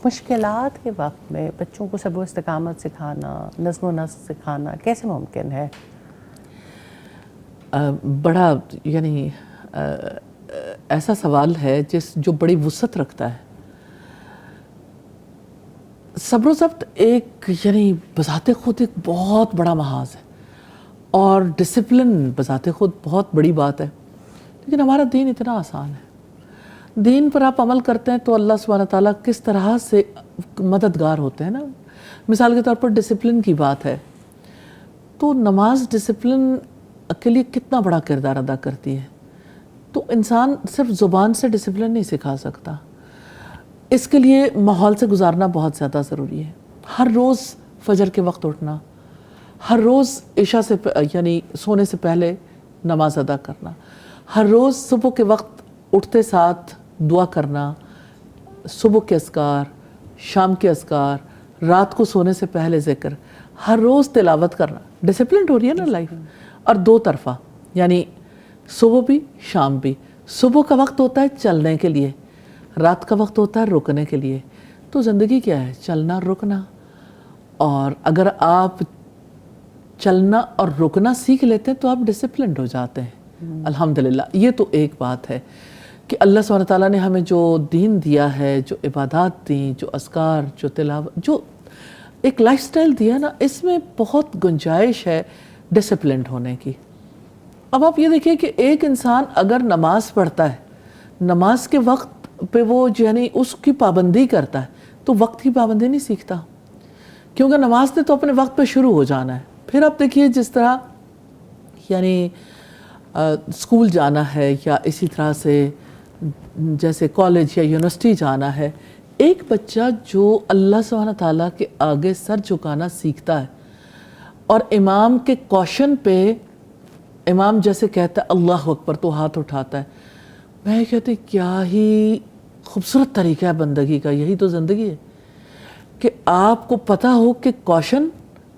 مشکلات کے وقت میں بچوں کو صبر و استقامت سکھانا، نظم و نسق سکھانا کیسے ممکن ہے؟ بڑا یعنی ایسا سوال ہے جو بڑی وسعت رکھتا ہے۔ صبر و ضبط ایک یعنی بذات خود ایک بہت بڑا محاذ ہے، اور ڈسپلن بذات خود بہت بڑی بات ہے، لیکن ہمارا دین اتنا آسان ہے۔ دین پر آپ عمل کرتے ہیں تو اللہ سبحانہ تعالیٰ کس طرح سے مددگار ہوتے ہیں نا۔ مثال کے طور پر ڈسپلن کی بات ہے تو نماز ڈسپلن کے لیے کتنا بڑا کردار ادا کرتی ہے۔ تو انسان صرف زبان سے ڈسپلن نہیں سکھا سکتا، اس کے لیے ماحول سے گزارنا بہت زیادہ ضروری ہے۔ ہر روز فجر کے وقت اٹھنا، ہر روز عشاء سے یعنی سونے سے پہلے نماز ادا کرنا، ہر روز صبح کے وقت اٹھتے ساتھ دعا کرنا، صبح کے اذکار، شام کے اذکار، رات کو سونے سے پہلے ذکر، ہر روز تلاوت کرنا، ڈسپلنڈ ہو رہی ہے نا لائف۔ اور دو طرفہ یعنی صبح بھی شام بھی۔ صبح کا وقت ہوتا ہے چلنے کے لیے، رات کا وقت ہوتا ہے رکنے کے لیے۔ تو زندگی کیا ہے؟ چلنا رکنا۔ اور اگر آپ چلنا اور رکنا سیکھ لیتے ہیں تو آپ ڈسپلنڈ ہو جاتے ہیں الحمدللہ۔ یہ تو ایک بات ہے کہ اللہ سبحانہ تعالیٰ نے ہمیں جو دین دیا ہے، جو عبادات دیں، جو اذکار، جو تلاوت، جو ایک لائف سٹائل دیا نا، اس میں بہت گنجائش ہے ڈسپلنڈ ہونے کی۔ اب آپ یہ دیکھیں کہ ایک انسان اگر نماز پڑھتا ہے، نماز کے وقت پہ وہ یعنی اس کی پابندی کرتا ہے، تو وقت کی پابندی نہیں سیکھتا، کیونکہ نماز نے تو اپنے وقت پہ شروع ہو جانا ہے۔ پھر آپ دیکھیے جس طرح یعنی اسکول جانا ہے، یا اسی طرح سے جیسے کالج یا یونیورسٹی جانا ہے، ایک بچہ جو اللہ سبحانہ تعالیٰ کے آگے سر جھکانا سیکھتا ہے، اور امام کے کوشن پہ امام جیسے کہتا ہے اللہ اکبر تو ہاتھ اٹھاتا ہے، میں کہتی کیا ہی خوبصورت طریقہ ہے بندگی کا۔ یہی تو زندگی ہے کہ آپ کو پتہ ہو کہ کوشن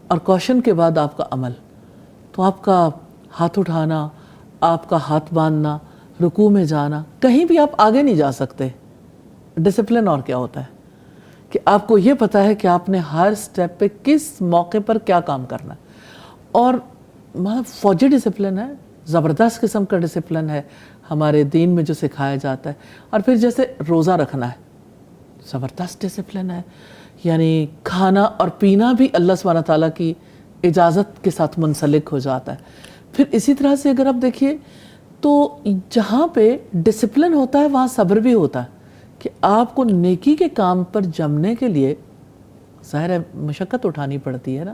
اور کوشن کے بعد آپ کا عمل، تو آپ کا ہاتھ اٹھانا، آپ کا ہاتھ باندھنا، رکوع میں جانا، کہیں بھی آپ آگے نہیں جا سکتے۔ ڈسپلن اور کیا ہوتا ہے کہ آپ کو یہ پتہ ہے کہ آپ نے ہر سٹیپ پہ کس موقع پر کیا کام کرنا ہے، اور فوجی ڈسپلن ہے، زبردست قسم کا ڈسپلن ہے ہمارے دین میں جو سکھایا جاتا ہے۔ اور پھر جیسے روزہ رکھنا ہے، زبردست ڈسپلن ہے، یعنی کھانا اور پینا بھی اللہ سبحانہ تعالیٰ کی اجازت کے ساتھ منسلک ہو جاتا ہے۔ پھر اسی طرح سے اگر آپ دیکھیے تو جہاں پہ ڈسپلن ہوتا ہے وہاں صبر بھی ہوتا ہے، کہ آپ کو نیکی کے کام پر جمنے کے لیے ظاہر ہے مشقت اٹھانی پڑتی ہے نا،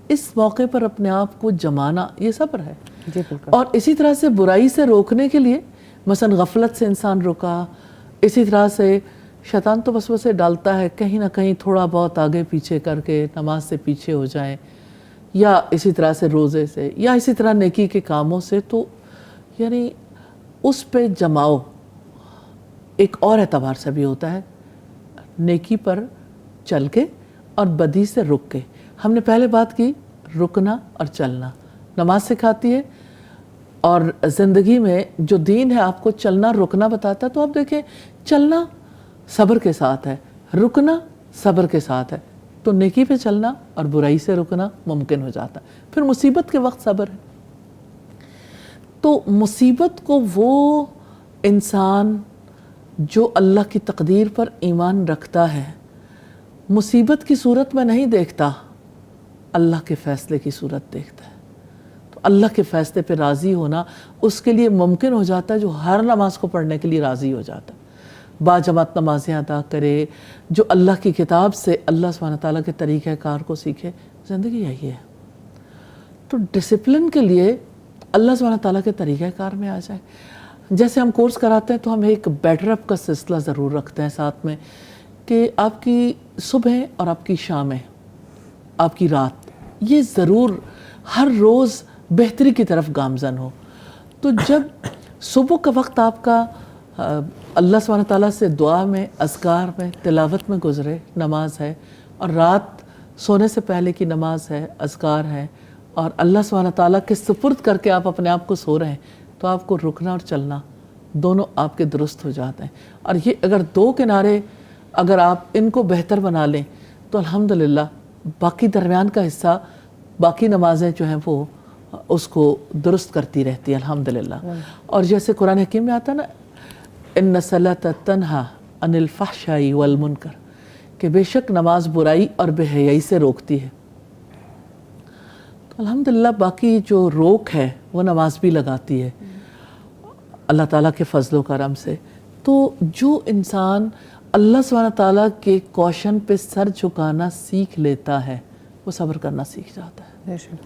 اس موقع پر اپنے آپ کو جمانا یہ صبر ہے۔ جی بالکل۔ اور اسی طرح سے برائی سے روکنے کے لیے مثلا غفلت سے انسان روکا، اسی طرح سے شیطان تو وسوسے ڈالتا ہے کہیں نہ کہیں تھوڑا بہت آگے پیچھے کر کے نماز سے پیچھے ہو جائیں، یا اسی طرح سے روزے سے، یا اسی طرح نیکی کے کاموں سے، تو یعنی اس پہ جماؤ ایک اور اعتبار سے بھی ہوتا ہے، نیکی پر چل کے اور بدی سے رک کے۔ ہم نے پہلے بات کی رکنا اور چلنا، نماز سکھاتی ہے، اور زندگی میں جو دین ہے آپ کو چلنا رکنا بتاتا ہے۔ تو آپ دیکھیں چلنا صبر کے ساتھ ہے، رکنا صبر کے ساتھ ہے، تو نیکی پہ چلنا اور برائی سے رکنا ممکن ہو جاتا ہے۔ پھر مصیبت کے وقت صبر ہے، تو مصیبت کو وہ انسان جو اللہ کی تقدیر پر ایمان رکھتا ہے، مصیبت کی صورت میں نہیں دیکھتا، اللہ کے فیصلے کی صورت دیکھتا ہے۔ تو اللہ کے فیصلے پہ راضی ہونا اس کے لیے ممکن ہو جاتا ہے جو ہر نماز کو پڑھنے کے لیے راضی ہو جاتا ہے، باجماعت نمازیں ادا کرے، جو اللہ کی کتاب سے اللہ سبحانہ تعالیٰ کے طریقہ کار کو سیکھے۔ زندگی یہی ہے۔ تو ڈسپلن کے لیے اللہ سبحانہ تعالیٰ کے طریقہ کار میں آ جائے۔ جیسے ہم کورس کراتے ہیں تو ہم ایک بیٹر اپ کا سلسلہ ضرور رکھتے ہیں ساتھ میں، کہ آپ کی صبح اور آپ کی شامیں، آپ کی رات، یہ ضرور ہر روز بہتری کی طرف گامزن ہو۔ تو جب صبح کا وقت آپ کا اللہ سبحانہ تعالیٰ سے دعا میں، اذکار میں، تلاوت میں گزرے، نماز ہے، اور رات سونے سے پہلے کی نماز ہے، اذکار ہے، اور اللہ سبحانہ تعالیٰ کے سپرد کر کے آپ اپنے آپ کو سو رہے ہیں، تو آپ کو رکنا اور چلنا دونوں آپ کے درست ہو جاتے ہیں۔ اور یہ اگر دو کنارے اگر آپ ان کو بہتر بنا لیں تو الحمدللہ باقی درمیان کا حصہ، باقی نمازیں جو ہیں وہ اس کو درست کرتی رہتی ہیں الحمدللہ. اور جیسے قرآن حکیم میں آتا ہے نا، ان الصلاۃ تنہا عن الفحشاء والمنکر، کہ بے شک نماز برائی اور بے حیائی سے روکتی ہے. تو الحمدللہ باقی جو روک ہے وہ نماز بھی لگاتی ہے اللہ تعالیٰ کے فضل و کرم سے. تو جو انسان اللہ سبحانہ تعالیٰ کے کوشن پہ سر جھکانا سیکھ لیتا ہے وہ صبر کرنا سیکھ جاتا ہے. بے شک.